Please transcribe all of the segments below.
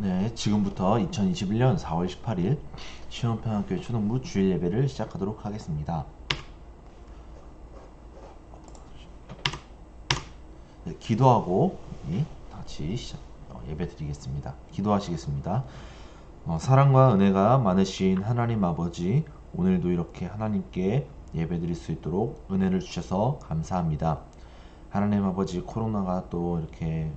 네, 지금부터 2021년 4월 18일 시원평학교의 초등부 주일 예배를 시작하도록 하겠습니다. 네, 기도하고 같이 예배 드리겠습니다. 기도하시겠습니다. 사랑과 은혜가 많으신 하나님 아버지, 오늘도 이렇게 하나님께 예배 드릴 수 있도록 은혜를 주셔서 감사합니다. 하나님 아버지, 코로나가 또 이렇게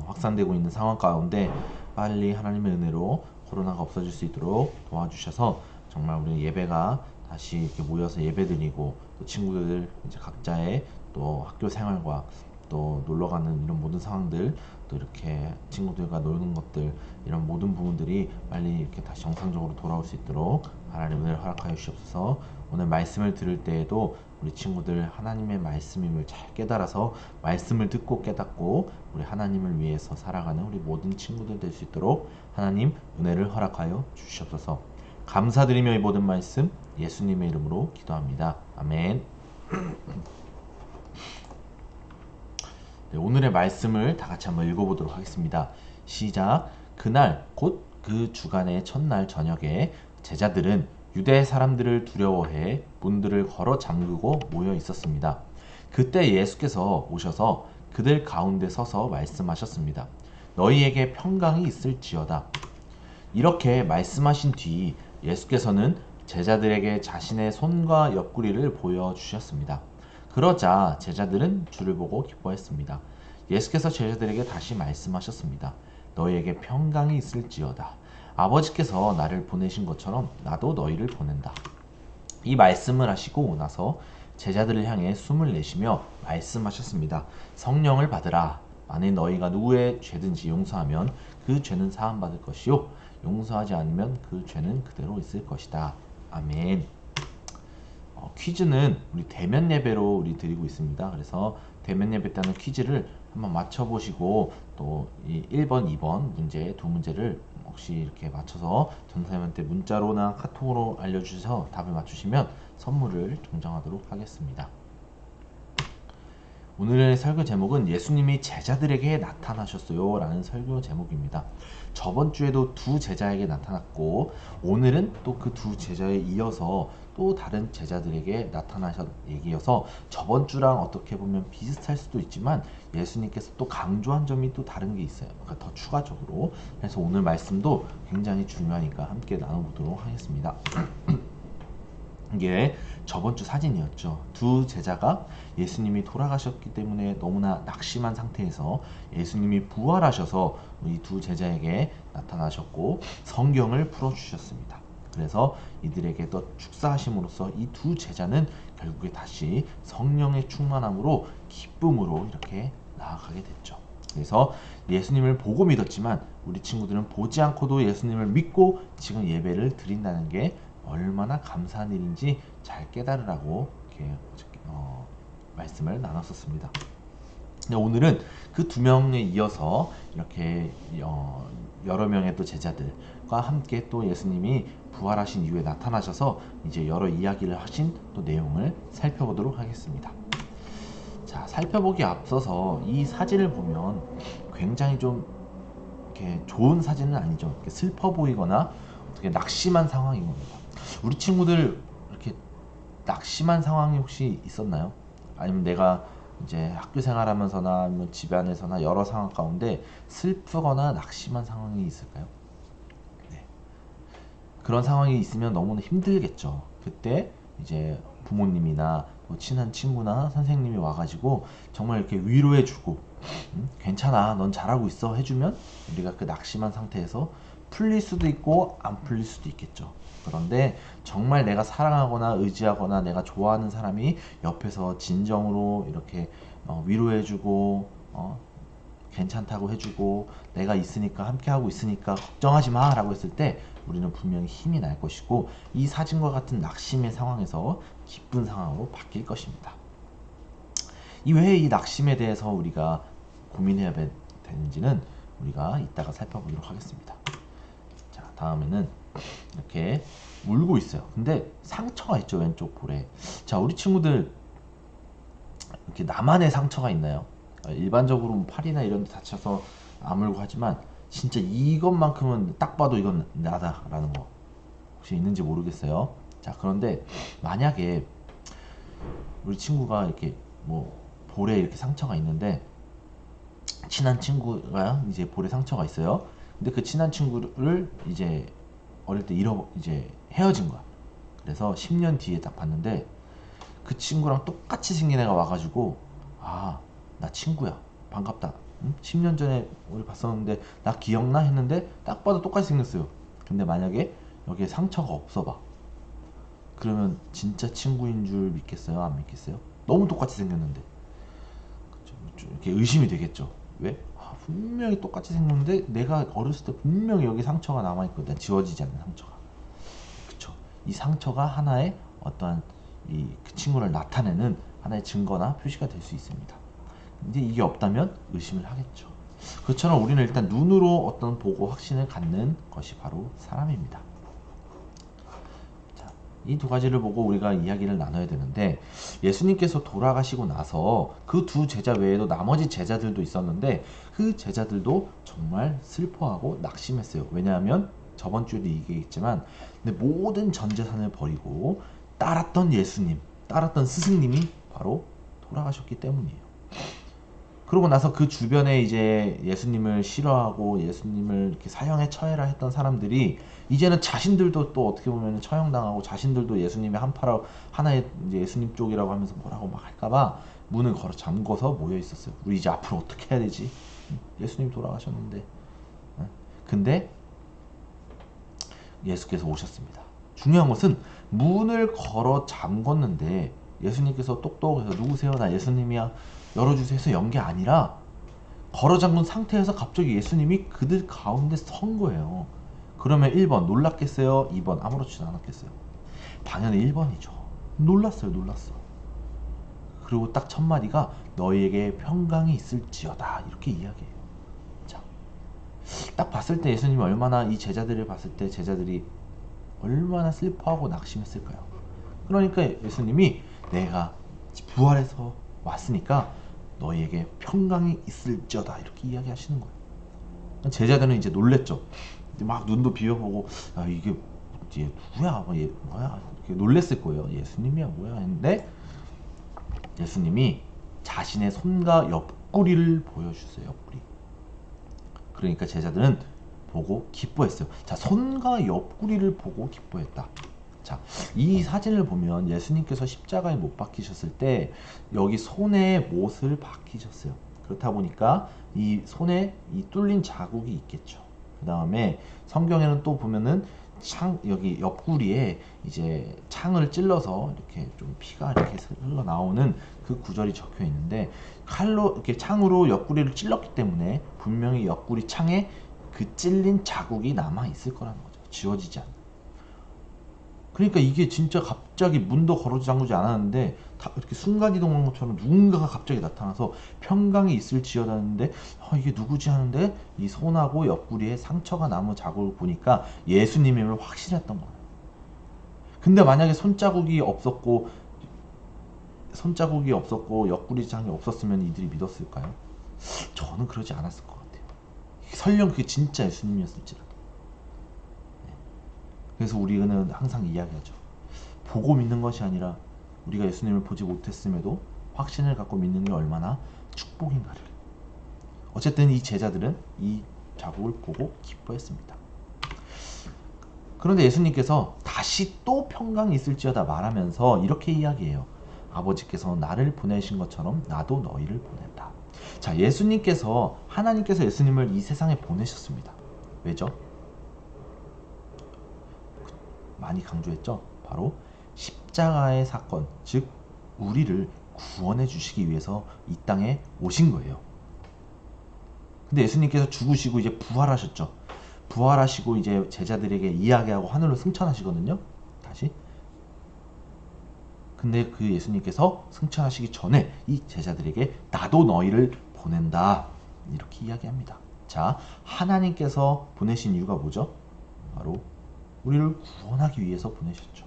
확산되고 있는 상황 가운데 빨리 하나님의 은혜로 코로나가 없어질 수 있도록 도와주셔서 정말 우리 예배가 다시 이렇게 모여서 예배드리고 또 친구들 이제 각자의 또 학교 생활과 또 놀러 가는 이런 모든 상황들 또 이렇게 친구들과 노는 것들 이런 모든 부분들이 빨리 이렇게 다시 정상적으로 돌아올 수 있도록 하나님 은혜를 허락하여 주시옵소서. 오늘 말씀을 들을 때에도 우리 친구들 하나님의 말씀임을 잘 깨달아서 말씀을 듣고 깨닫고 우리 하나님을 위해서 살아가는 우리 모든 친구들 될 수 있도록 하나님 은혜를 허락하여 주시옵소서. 감사드리며 이 모든 말씀 예수님의 이름으로 기도합니다. 아멘. 네, 오늘의 말씀을 다 같이 한번 읽어보도록 하겠습니다. 시작. 그날 곧 그 주간의 첫날 저녁에 제자들은 유대 사람들을 두려워해 문들을 걸어 잠그고 모여 있었습니다. 그때 예수께서 오셔서 그들 가운데 서서 말씀하셨습니다. 너희에게 평강이 있을지어다. 이렇게 말씀하신 뒤 예수께서는 제자들에게 자신의 손과 옆구리를 보여주셨습니다. 그러자 제자들은 주를 보고 기뻐했습니다. 예수께서 제자들에게 다시 말씀하셨습니다. 너희에게 평강이 있을지어다. 아버지께서 나를 보내신 것처럼 나도 너희를 보낸다. 이 말씀을 하시고 나서 제자들을 향해 숨을 내쉬며 말씀하셨습니다. 성령을 받으라. 만일 너희가 누구의 죄든지 용서하면 그 죄는 사함받을 것이요 용서하지 않으면 그 죄는 그대로 있을 것이다. 아멘. 퀴즈는 우리 대면 예배로 우리 드리고 있습니다. 그래서 대면 예배 때는 퀴즈를 한번 맞춰보시고 또 이 1번, 2번 문제 두 문제를 혹시 이렇게 맞춰서 전사님한테 문자로나 카톡으로 알려주셔서 답을 맞추시면 선물을 증정하도록 하겠습니다. 오늘의 설교 제목은 예수님이 제자들에게 나타나셨어요 라는 설교 제목입니다. 저번 주에도 두 제자에게 나타났고 오늘은 또 그 두 제자에 이어서 또 다른 제자들에게 나타나셨 얘기여서 저번 주랑 어떻게 보면 비슷할 수도 있지만 예수님께서 또 강조한 점이 또 다른 게 있어요. 그러니까 더 추가적으로. 그래서 오늘 말씀도 굉장히 중요하니까 함께 나눠보도록 하겠습니다. 이게 저번 주 사진이었죠. 두 제자가 예수님이 돌아가셨기 때문에 너무나 낙심한 상태에서 예수님이 부활하셔서 이 두 제자에게 나타나셨고 성경을 풀어주셨습니다. 그래서 이들에게 또 축사하심으로써 이 두 제자는 결국에 다시 성령의 충만함으로 기쁨으로 이렇게 나아가게 됐죠. 그래서 예수님을 보고 믿었지만 우리 친구들은 보지 않고도 예수님을 믿고 지금 예배를 드린다는 게 얼마나 감사한 일인지 잘 깨달으라고 이렇게 말씀을 나눴었습니다. 오늘은 그 두 명에 이어서 이렇게 여러 명의 또 제자들과 함께 또 예수님이 부활하신 이후에 나타나셔서 이제 여러 이야기를 하신 또 내용을 살펴보도록 하겠습니다. 자, 살펴보기 앞서서 이 사진을 보면 굉장히 좀 이렇게 좋은 사진은 아니죠. 이렇게 슬퍼 보이거나 어떻게 낙심한 상황인 겁니다. 우리 친구들 이렇게 낙심한 상황이 혹시 있었나요? 아니면 내가 이제 학교 생활하면서나 아니면 집안에서나 여러 상황 가운데 슬프거나 낙심한 상황이 있을까요? 네. 그런 상황이 있으면 너무나 힘들겠죠. 그때 이제 부모님이나 뭐 친한 친구나 선생님이 와가지고 정말 이렇게 위로해주고 괜찮아, 넌 잘하고 있어 해주면 우리가 그 낙심한 상태에서 풀릴 수도 있고 안 풀릴 수도 있겠죠. 그런데 정말 내가 사랑하거나 의지하거나 내가 좋아하는 사람이 옆에서 진정으로 이렇게 위로해주고 괜찮다고 해주고 내가 있으니까 함께하고 있으니까 걱정하지 마 라고 했을 때 우리는 분명히 힘이 날 것이고 이 사진과 같은 낙심의 상황에서 기쁜 상황으로 바뀔 것입니다. 이외에 이 낙심에 대해서 우리가 고민해야 되는지는 우리가 이따가 살펴보도록 하겠습니다. 자, 다음에는 이렇게 울고 있어요. 근데 상처가 있죠, 왼쪽 볼에. 자, 우리 친구들 이렇게 나만의 상처가 있나요? 일반적으로 팔이나 이런 데 다쳐서 아물고 하지만 진짜 이것만큼은 딱 봐도 이건 나다라는 거 혹시 있는지 모르겠어요. 자, 그런데 만약에 우리 친구가 이렇게 뭐 볼에 이렇게 상처가 있는데, 친한 친구가 이제 볼에 상처가 있어요. 근데 그 친한 친구를 이제 어릴 때 이제 헤어진 거야. 그래서 10년 뒤에 딱 봤는데 그 친구랑 똑같이 생긴 애가 와가지고, 아, 나 친구야, 반갑다, 응? 10년 전에 우리 봤었는데 나 기억나 했는데 딱 봐도 똑같이 생겼어요. 근데 만약에 여기에 상처가 없어 봐, 그러면 진짜 친구인 줄 믿겠어요, 안 믿겠어요? 너무 똑같이 생겼는데 좀 이렇게 의심이 되겠죠. 왜? 아, 분명히 똑같이 생겼는데 내가 어렸을 때 분명히 여기 상처가 남아있거든, 지워지지 않는 상처가. 그쵸? 이 상처가 하나의 어떠한 그 친구를 나타내는 하나의 증거나 표시가 될 수 있습니다. 근데 이게 없다면 의심을 하겠죠. 그렇처럼 우리는 일단 눈으로 어떤 보고 확신을 갖는 것이 바로 사람입니다. 이 두 가지를 보고 우리가 이야기를 나눠야 되는데, 예수님께서 돌아가시고 나서 그 두 제자 외에도 나머지 제자들도 있었는데 그 제자들도 정말 슬퍼하고 낙심했어요. 왜냐하면 저번 주에도 얘기했지만, 근데 모든 전 재산을 버리고 따랐던 예수님, 따랐던 스승님이 바로 돌아가셨기 때문이에요. 그러고 나서 그 주변에 이제 예수님을 싫어하고 예수님을 이렇게 사형에 처해라 했던 사람들이 이제는 자신들도 또 어떻게 보면 처형당하고, 자신들도 예수님의 한파라 하나의 이제 예수님 쪽이라고 하면서 뭐라고 막 할까봐 문을 걸어 잠궈서 모여 있었어요. 우리 이제 앞으로 어떻게 해야 되지? 예수님 돌아가셨는데. 근데 예수께서 오셨습니다. 중요한 것은 문을 걸어 잠궜는데 예수님께서 똑똑해서 누구세요? 나 예수님이야, 열어주세요 해서 연 게 아니라, 걸어 잠근 상태에서 갑자기 예수님이 그들 가운데 선 거예요. 그러면 1번 놀랐겠어요? 2번 아무렇지도 않았겠어요? 당연히 1번이죠. 놀랐어요, 놀랐어. 그리고 딱 첫 마디가 너희에게 평강이 있을지어다, 이렇게 이야기해요. 자, 딱 봤을 때 예수님이 얼마나, 이 제자들을 봤을 때 제자들이 얼마나 슬퍼하고 낙심했을까요? 그러니까 예수님이 내가 부활해서 왔으니까 너희에게 평강이 있을지어다, 이렇게 이야기하시는 거예요. 제자들은 이제 놀랬죠. 막 눈도 비벼보고, 아, 이게 얘 누구야, 뭐 얘 뭐야, 이렇게 놀랬을 거예요. 예수님이야 뭐야 했는데 예수님이 자신의 손과 옆구리를 보여주세요. 옆구리. 그러니까 제자들은 보고 기뻐했어요. 자, 손과 옆구리를 보고 기뻐했다. 자, 이 사진을 보면 예수님께서 십자가에 못 박히셨을 때 여기 손에 못을 박히셨어요. 그렇다 보니까 이 손에 이 뚫린 자국이 있겠죠. 그 다음에 성경에는 또 보면은 여기 옆구리에 이제 창을 찔러서 이렇게 좀 피가 이렇게 흘러나오는 그 구절이 적혀 있는데, 칼로 이렇게 창으로 옆구리를 찔렀기 때문에 분명히 옆구리 창에 그 찔린 자국이 남아 있을 거라는 거죠. 지워지지 않는. 그러니까 이게 진짜 갑자기 문도 걸어 잠그지 않았는데 다 이렇게 순간이동한 것처럼 누군가가 갑자기 나타나서 평강이 있을지어다는데, 이게 누구지 하는데 이 손하고 옆구리에 상처가 남은 자국을 보니까 예수님임을 확신했던 거예요. 근데 만약에 손자국이 없었고 옆구리 장이 없었으면 이들이 믿었을까요? 저는 그러지 않았을 것 같아요. 설령 그게 진짜 예수님이었을지라도. 그래서 우리는 항상 이야기하죠. 보고 믿는 것이 아니라 우리가 예수님을 보지 못했음에도 확신을 갖고 믿는 게 얼마나 축복인가를. 어쨌든 이 제자들은 이 자국을 보고 기뻐했습니다. 그런데 예수님께서 다시 또 평강이 있을지어다 말하면서 이렇게 이야기해요. 아버지께서 나를 보내신 것처럼 나도 너희를 보낸다. 자, 하나님께서 예수님을 이 세상에 보내셨습니다. 왜죠? 많이 강조했죠. 바로 십자가의 사건, 즉 우리를 구원해 주시기 위해서 이 땅에 오신 거예요. 근데 예수님께서 죽으시고 이제 부활하셨죠. 부활하시고 이제 제자들에게 이야기하고 하늘로 승천하시거든요. 다시. 근데 그 예수님께서 승천하시기 전에 이 제자들에게 나도 너희를 보낸다, 이렇게 이야기합니다. 자, 하나님께서 보내신 이유가 뭐죠? 바로 우리를 구원하기 위해서 보내셨죠.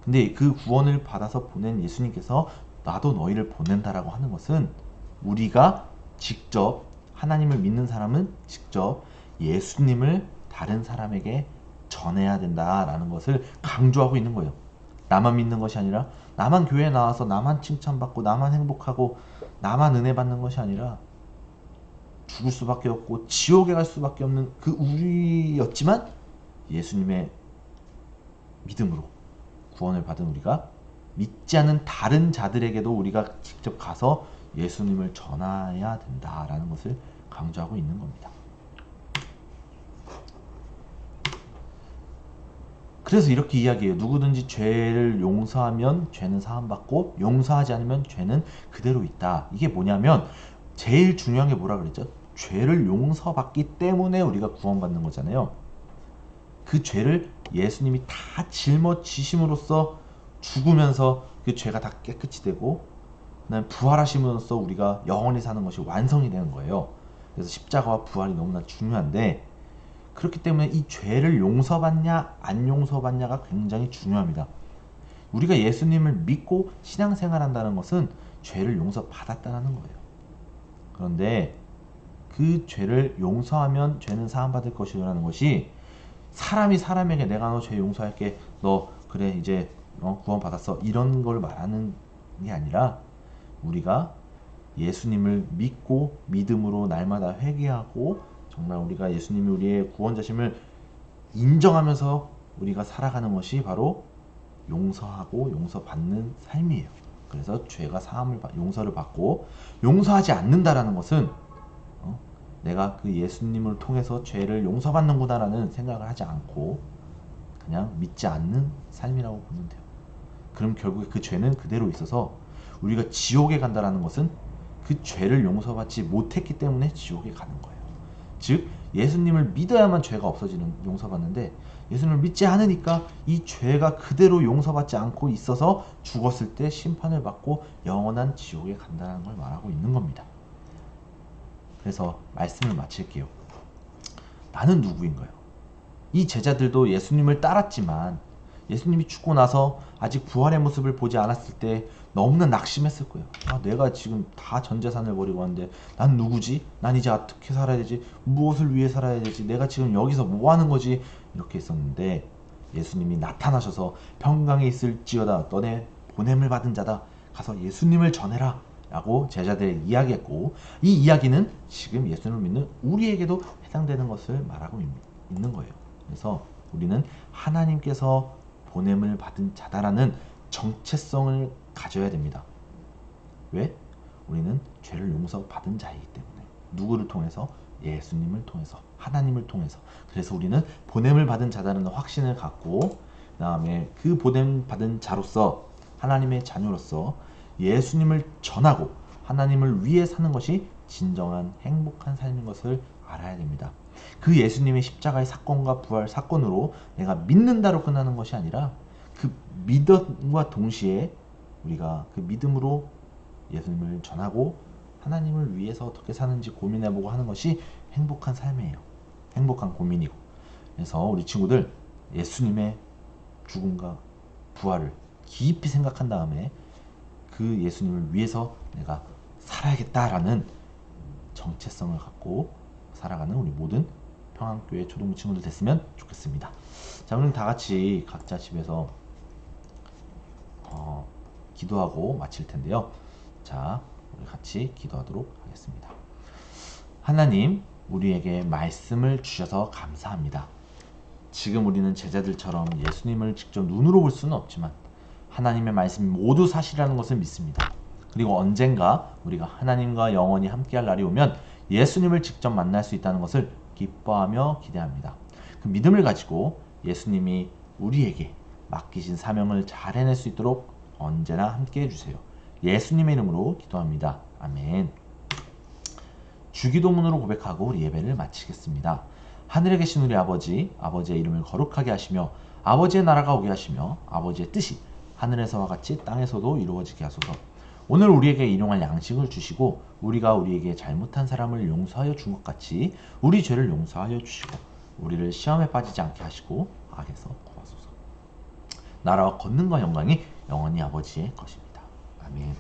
근데 그 구원을 받아서 보낸 예수님께서 나도 너희를 보낸다라고 하는 것은 우리가 직접 하나님을 믿는 사람은 직접 예수님을 다른 사람에게 전해야 된다라는 것을 강조하고 있는 거예요. 나만 믿는 것이 아니라 나만 교회에 나와서 나만 칭찬받고 나만 행복하고 나만 은혜 받는 것이 아니라 죽을 수밖에 없고 지옥에 갈 수밖에 없는 그 우리였지만 예수님의 믿음으로 구원을 받은 우리가 믿지 않는 다른 자들에게도 우리가 직접 가서 예수님을 전해야 된다라는 것을 강조하고 있는 겁니다. 그래서 이렇게 이야기해요. 누구든지 죄를 용서하면 죄는 사함받고 용서하지 않으면 죄는 그대로 있다. 이게 뭐냐면 제일 중요한 게 뭐라 그랬죠? 죄를 용서받기 때문에 우리가 구원받는 거잖아요. 그 죄를 예수님이 다 짊어지심으로써 죽으면서 그 죄가 다 깨끗이 되고 그다음에 부활하심으로써 우리가 영원히 사는 것이 완성이 되는 거예요. 그래서 십자가와 부활이 너무나 중요한데 그렇기 때문에 이 죄를 용서받냐 안 용서받냐가 굉장히 중요합니다. 우리가 예수님을 믿고 신앙생활한다는 것은 죄를 용서받았다는 거예요. 그런데 그 죄를 용서하면 죄는 사함받을 것이라는 것이 사람이 사람에게 내가 너 죄 용서할게 너 그래 이제 구원 받았어 이런 걸 말하는 게 아니라 우리가 예수님을 믿고 믿음으로 날마다 회개하고 정말 우리가 예수님이 우리의 구원자심을 인정하면서 우리가 살아가는 것이 바로 용서하고 용서받는 삶이에요. 그래서 죄가 용서를 받고 용서하지 않는다라는 것은 내가 그 예수님을 통해서 죄를 용서받는구나라는 생각을 하지 않고 그냥 믿지 않는 삶이라고 보면 돼요. 그럼 결국에 그 죄는 그대로 있어서 우리가 지옥에 간다라는 것은 그 죄를 용서받지 못했기 때문에 지옥에 가는 거예요. 즉 예수님을 믿어야만 죄가 용서받는데 예수님을 믿지 않으니까 이 죄가 그대로 용서받지 않고 있어서 죽었을 때 심판을 받고 영원한 지옥에 간다는 걸 말하고 있는 겁니다. 그래서 말씀을 마칠게요. 나는 누구인가요? 이 제자들도 예수님을 따랐지만 예수님이 죽고 나서 아직 부활의 모습을 보지 않았을 때 너무나 낙심했을 거예요. 내가 지금 다 전 재산을 버리고 왔는데 난 누구지? 난 이제 어떻게 살아야 되지? 무엇을 위해 살아야 되지? 내가 지금 여기서 뭐 하는 거지? 이렇게 했었는데 예수님이 나타나셔서 평강에 있을지어다 너네 보냄을 받은 자다 가서 예수님을 전해라 라고 제자들에게 이야기했고 이 이야기는 지금 예수님을 믿는 우리에게도 해당되는 것을 말하고 있는 거예요. 그래서 우리는 하나님께서 보냄을 받은 자다라는 정체성을 가져야 됩니다. 왜? 우리는 죄를 용서받은 자이기 때문에. 누구를 통해서? 예수님을 통해서, 하나님을 통해서. 그래서 우리는 보냄을 받은 자다라는 확신을 갖고 그 다음에 그 보냄 받은 자로서 하나님의 자녀로서 예수님을 전하고 하나님을 위해 사는 것이 진정한 행복한 삶인 것을 알아야 됩니다. 그 예수님의 십자가의 사건과 부활 사건으로 내가 믿는다로 끝나는 것이 아니라 그 믿음과 동시에 우리가 그 믿음으로 예수님을 전하고 하나님을 위해서 어떻게 사는지 고민해보고 하는 것이 행복한 삶이에요. 행복한 고민이고. 그래서 우리 친구들 예수님의 죽음과 부활을 깊이 생각한 다음에 그 예수님을 위해서 내가 살아야겠다라는 정체성을 갖고 살아가는 우리 모든 평안교회 초등부 친구들 됐으면 좋겠습니다. 자, 그럼 다 같이 각자 집에서 기도하고 마칠 텐데요. 자, 우리 같이 기도하도록 하겠습니다. 하나님, 우리에게 말씀을 주셔서 감사합니다. 지금 우리는 제자들처럼 예수님을 직접 눈으로 볼 수는 없지만 하나님의 말씀이 모두 사실이라는 것을 믿습니다. 그리고 언젠가 우리가 하나님과 영원히 함께할 날이 오면 예수님을 직접 만날 수 있다는 것을 기뻐하며 기대합니다. 그 믿음을 가지고 예수님이 우리에게 맡기신 사명을 잘 해낼 수 있도록 언제나 함께 해주세요. 예수님의 이름으로 기도합니다. 아멘. 주기도문으로 고백하고 우리 예배를 마치겠습니다. 하늘에 계신 우리 아버지, 아버지의 이름을 거룩하게 하시며 아버지의 나라가 오게 하시며 아버지의 뜻이 하늘에서와 같이 땅에서도 이루어지게 하소서. 오늘 우리에게 일용할 양식을 주시고 우리가 우리에게 잘못한 사람을 용서하여 준 것 같이 우리 죄를 용서하여 주시고 우리를 시험에 빠지지 않게 하시고 악에서 구하소서. 나라와 권능과 영광이 영원히 아버지의 것입니다. 아멘.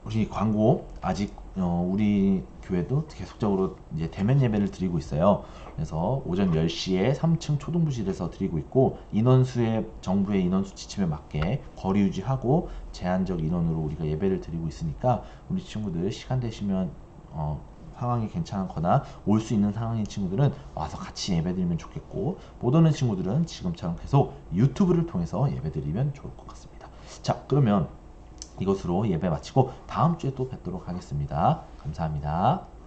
우리 광고 아직 우리 교회도 계속적으로 이제 대면 예배를 드리고 있어요. 그래서 오전 10시에 3층 초등부실에서 드리고 있고, 인원수의 정부의 인원수 지침에 맞게 거리 유지하고 제한적 인원으로 우리가 예배를 드리고 있으니까, 우리 친구들 시간 되시면 상황이 괜찮거나 올 수 있는 상황인 친구들은 와서 같이 예배드리면 좋겠고, 못 오는 친구들은 지금처럼 계속 유튜브를 통해서 예배드리면 좋을 것 같습니다. 자, 그러면 이것으로 예배 마치고 다음 주에 또 뵙도록 하겠습니다. 감사합니다.